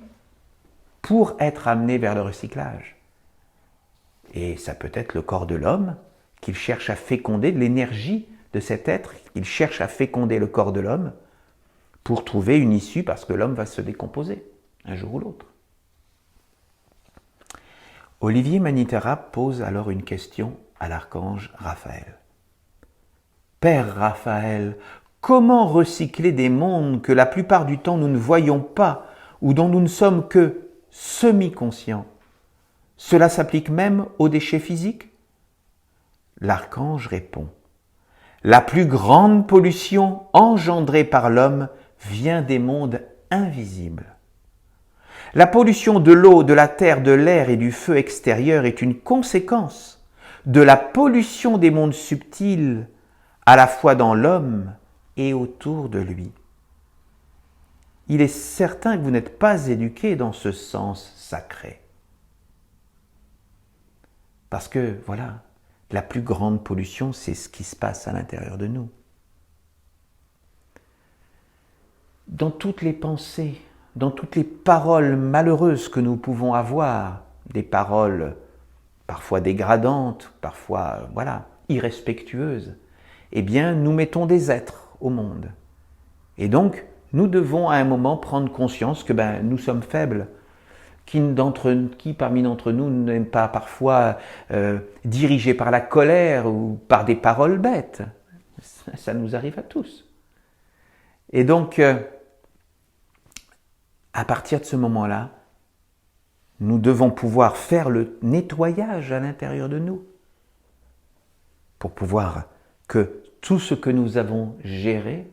pour être amenés vers le recyclage. Et ça peut être le corps de l'homme qu'il cherche à féconder, de l'énergie de cet être, il cherche à féconder le corps de l'homme pour trouver une issue parce que l'homme va se décomposer un jour ou l'autre. Olivier Manitera pose alors une question à l'archange Raphaël. Père Raphaël, comment recycler des mondes que la plupart du temps nous ne voyons pas ou dont nous ne sommes que semi-conscients? Cela s'applique même aux déchets physiques? L'archange répond, la plus grande pollution engendrée par l'homme vient des mondes invisibles. La pollution de l'eau, de la terre, de l'air et du feu extérieur est une conséquence de la pollution des mondes subtils, à la fois dans l'homme et autour de lui. Il est certain que vous n'êtes pas éduqué dans ce sens sacré. Parce que, voilà, la plus grande pollution, c'est ce qui se passe à l'intérieur de nous. Dans toutes les pensées, dans toutes les paroles malheureuses que nous pouvons avoir, des paroles parfois dégradantes, parfois, irrespectueuses, eh bien, nous mettons des êtres au monde. Et donc, nous devons à un moment prendre conscience que nous sommes faibles. Qui parmi d'entre nous n'est pas parfois dirigé par la colère ou par des paroles bêtes? Ça nous arrive à tous. Et donc, à partir de ce moment-là, nous devons pouvoir faire le nettoyage à l'intérieur de nous pour pouvoir que tout ce que nous avons géré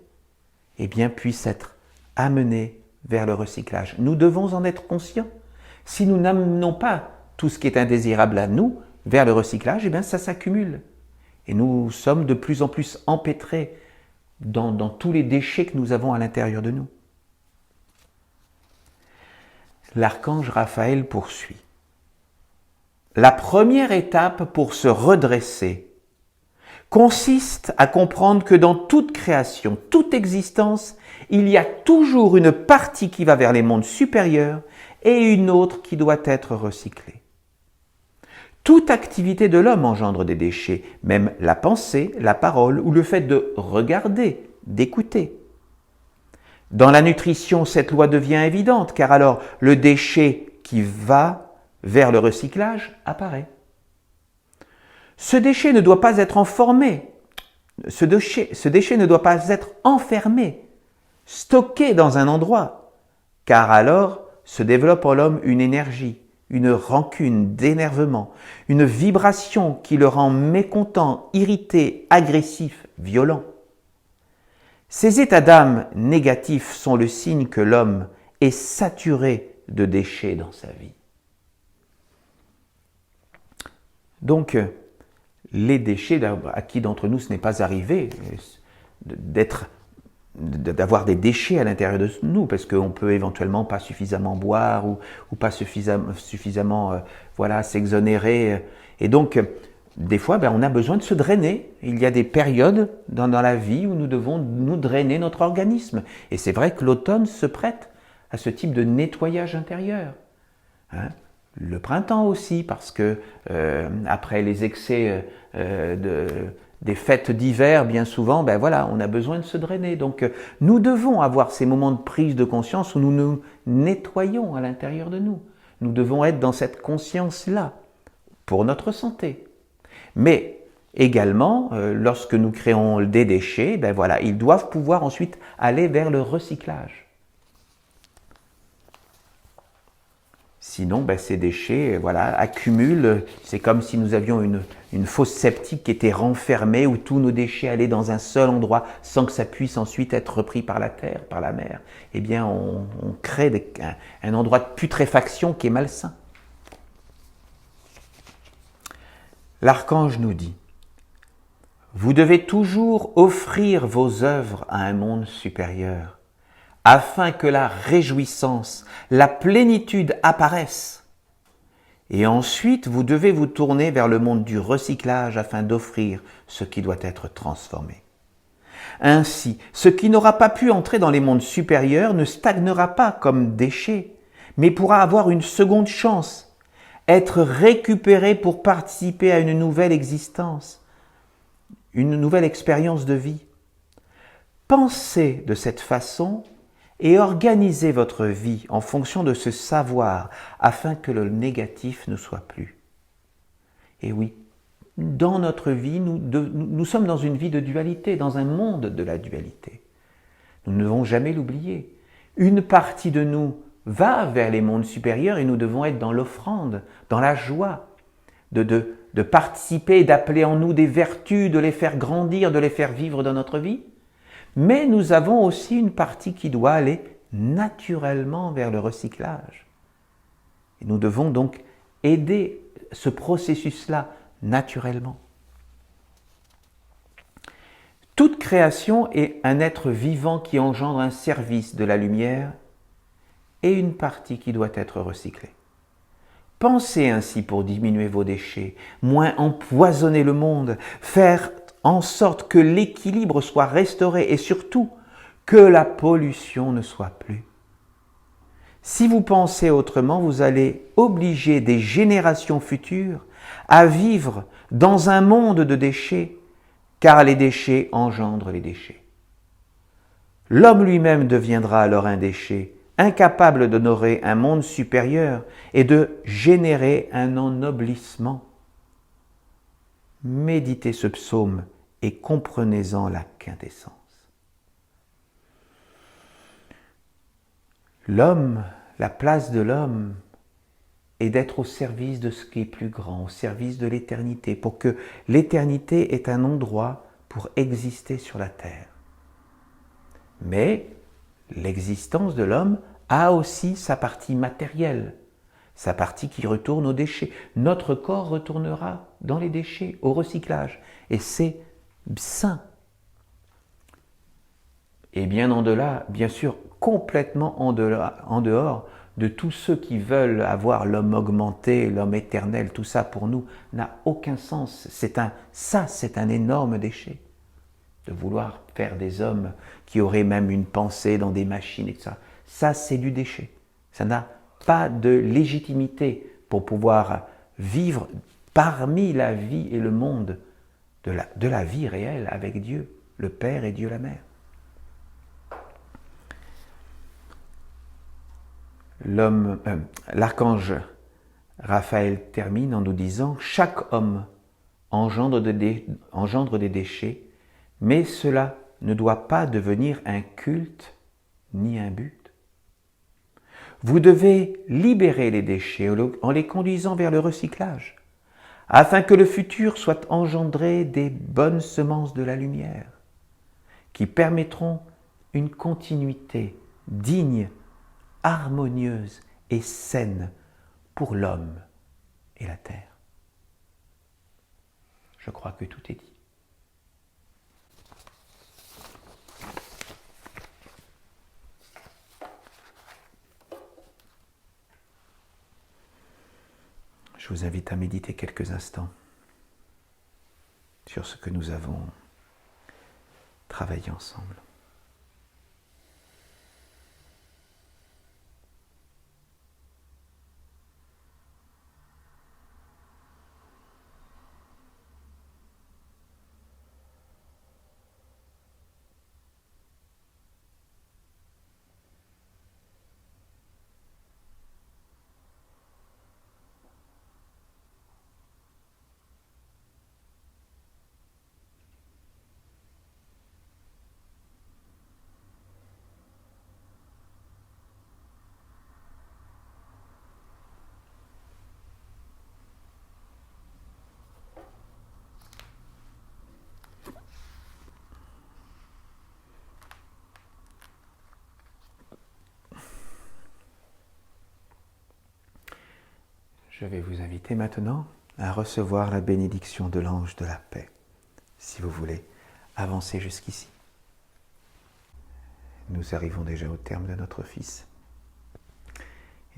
puisse être amené vers le recyclage. Nous devons en être conscients. Si nous n'amenons pas tout ce qui est indésirable à nous vers le recyclage, ça s'accumule. Et nous sommes de plus en plus empêtrés dans tous les déchets que nous avons à l'intérieur de nous. l'archange Raphaël poursuit. La première étape pour se redresser consiste à comprendre que dans toute création, toute existence, il y a toujours une partie qui va vers les mondes supérieurs et une autre qui doit être recyclée. Toute activité de l'homme engendre des déchets, même la pensée, la parole ou le fait de regarder, d'écouter. Dans la nutrition, cette loi devient évidente, car alors le déchet qui va vers le recyclage apparaît. Ce déchet ne doit pas être enfermé, ne doit pas être enfermé, stocké dans un endroit, car alors se développe en l'homme une énergie, une rancune d'énervement, une vibration qui le rend mécontent, irrité, agressif, violent. Ces états d'âme négatifs sont le signe que l'homme est saturé de déchets dans sa vie. Donc, les déchets, à qui d'entre nous ce n'est pas arrivé d'avoir des déchets à l'intérieur de nous, parce qu'on peut éventuellement pas suffisamment boire ou pas suffisamment s'exonérer. Et donc, des fois, on a besoin de se drainer. Il y a des périodes dans la vie où nous devons nous drainer notre organisme. Et c'est vrai que l'automne se prête à ce type de nettoyage intérieur. Le printemps aussi, parce que après les excès des fêtes d'hiver, bien souvent, on a besoin de se drainer. Donc, nous devons avoir ces moments de prise de conscience où nous nous nettoyons à l'intérieur de nous. Nous devons être dans cette conscience-là, pour notre santé. Mais également, lorsque nous créons des déchets, ils doivent pouvoir ensuite aller vers le recyclage. Sinon, ces déchets accumulent. C'est comme si nous avions une fosse septique qui était renfermée, où tous nos déchets allaient dans un seul endroit sans que ça puisse ensuite être repris par la terre, par la mer. Eh bien, on crée un endroit de putréfaction qui est malsain. L'archange nous dit « Vous devez toujours offrir vos œuvres à un monde supérieur, afin que la réjouissance, la plénitude apparaissent. Et ensuite, vous devez vous tourner vers le monde du recyclage afin d'offrir ce qui doit être transformé. Ainsi, ce qui n'aura pas pu entrer dans les mondes supérieurs ne stagnera pas comme déchet, mais pourra avoir une seconde chance, être récupéré pour participer à une nouvelle existence, une nouvelle expérience de vie. Pensez de cette façon et organisez votre vie en fonction de ce savoir afin que le négatif ne soit plus. Et oui, dans notre vie, nous sommes dans une vie de dualité, dans un monde de la dualité. Nous ne devons jamais l'oublier. Une partie de nous va vers les mondes supérieurs et nous devons être dans l'offrande, dans la joie, de participer, d'appeler en nous des vertus, de les faire grandir, de les faire vivre dans notre vie. Mais nous avons aussi une partie qui doit aller naturellement vers le recyclage. Et nous devons donc aider ce processus-là naturellement. Toute création est un être vivant qui engendre un service de la lumière et une partie qui doit être recyclée. Pensez ainsi pour diminuer vos déchets, moins empoisonner le monde, faire en sorte que l'équilibre soit restauré et surtout que la pollution ne soit plus. Si vous pensez autrement, vous allez obliger des générations futures à vivre dans un monde de déchets, car les déchets engendrent les déchets. L'homme lui-même deviendra alors un déchet, incapable d'honorer un monde supérieur et de générer un ennoblissement. Méditez ce psaume et comprenez-en la quintessence. L'homme, la place de l'homme est d'être au service de ce qui est plus grand, au service de l'éternité, pour que l'éternité ait un endroit pour exister sur la terre. Mais l'existence de l'homme a aussi sa partie matérielle, sa partie qui retourne aux déchets. Notre corps retournera dans les déchets, au recyclage. Et c'est sain. Et bien en delà, bien sûr, complètement en dehors de tous ceux qui veulent avoir l'homme augmenté, l'homme éternel, tout ça pour nous n'a aucun sens. C'est un énorme déchet. De vouloir faire des hommes qui auraient même une pensée dans des machines et tout ça. Ça, c'est du déchet. Ça n'a pas de légitimité pour pouvoir vivre parmi la vie et le monde de la vie réelle avec Dieu, le Père et Dieu la Mère. L'archange Raphaël termine en nous disant « Chaque homme engendre des déchets, mais cela ne doit pas devenir un culte ni un but. Vous devez libérer les déchets en les conduisant vers le recyclage, afin que le futur soit engendré des bonnes semences de la lumière, qui permettront une continuité digne, harmonieuse et saine pour l'homme et la terre. » Je crois que tout est dit. Je vous invite à méditer quelques instants sur ce que nous avons travaillé ensemble. Je vais vous inviter maintenant à recevoir la bénédiction de l'ange de la paix, si vous voulez avancer jusqu'ici. Nous arrivons déjà au terme de notre office.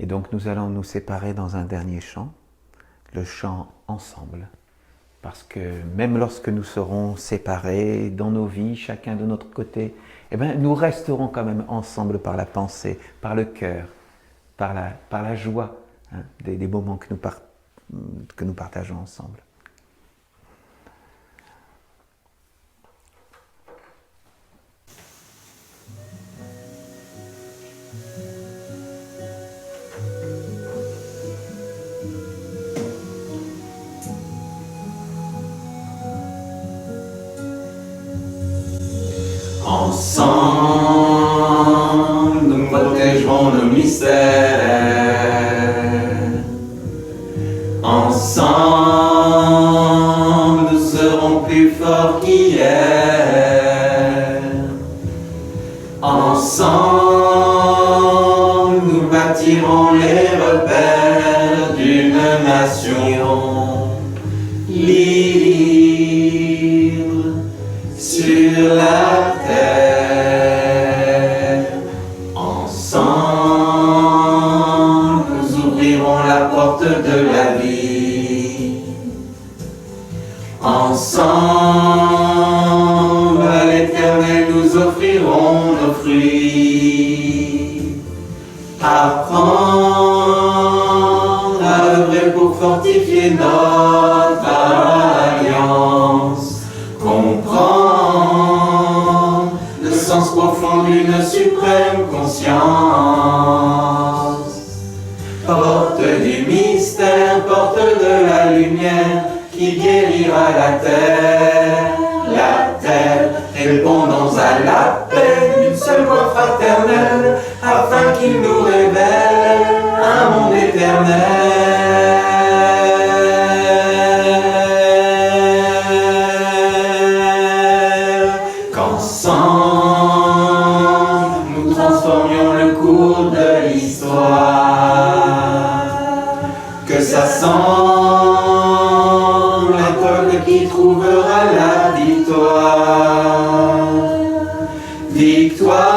Et donc nous allons nous séparer dans un dernier chant, le chant ensemble. Parce que même lorsque nous serons séparés dans nos vies, chacun de notre côté, nous resterons quand même ensemble par la pensée, par le cœur, par la joie, des moments que nous partageons ensemble. Ensemble, nous protégerons nos mystères. Ensemble, nous serons plus forts qu'hier. Ensemble, nous bâtirons les repères d'une nation libre sur la terre. Ensemble, nous ouvrirons la porte de la vie. Ensemble, à l'Éternel, nous offrirons nos fruits. Apprendre à œuvrer pour fortifier notre alliance. Comprendre le sens profond d'une suprême conscience. Porte du mystère, porte de la lumière qui guérira la terre. Répondons à l'appel d'une seule voix fraternelle afin qu'il nous révèle un monde éternel. Qu'ensemble nous transformions le cours de l'histoire. Que ça semble un peuple qui trouvera la victoire. Victoire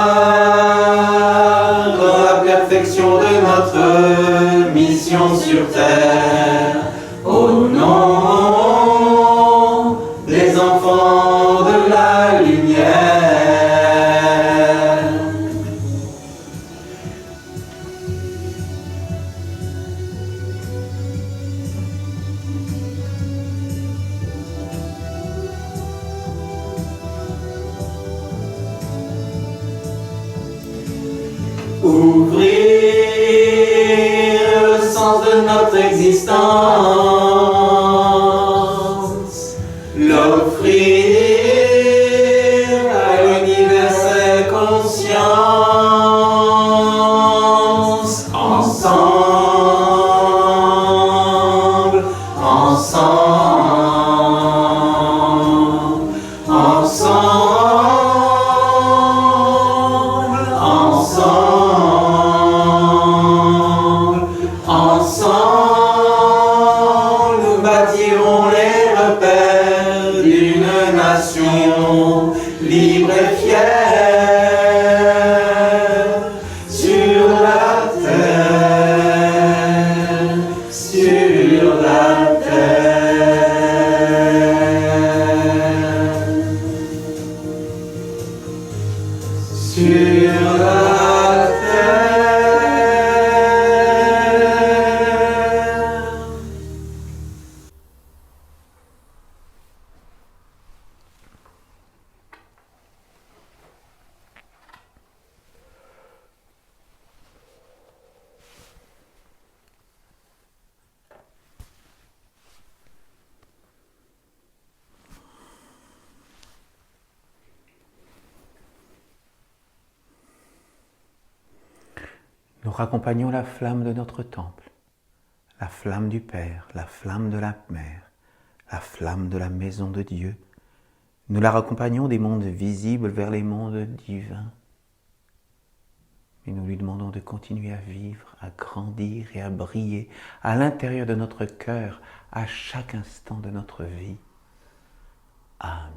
dans la perfection de notre mission sur terre. Au nom des enfants de la lumière. Ouvrir le sens de notre existence, l'offrir à l'universelle conscience, ensemble, ensemble, ensemble, ensemble, ensemble, nous bâtirons les repères d'une nation libre et fière sur la terre, sur la terre, sur la terre. Nous raccompagnons la flamme de notre temple, la flamme du Père, la flamme de la Mère, la flamme de la maison de Dieu. Nous la raccompagnons des mondes visibles vers les mondes divins. Mais nous lui demandons de continuer à vivre, à grandir et à briller à l'intérieur de notre cœur, à chaque instant de notre vie. Amen.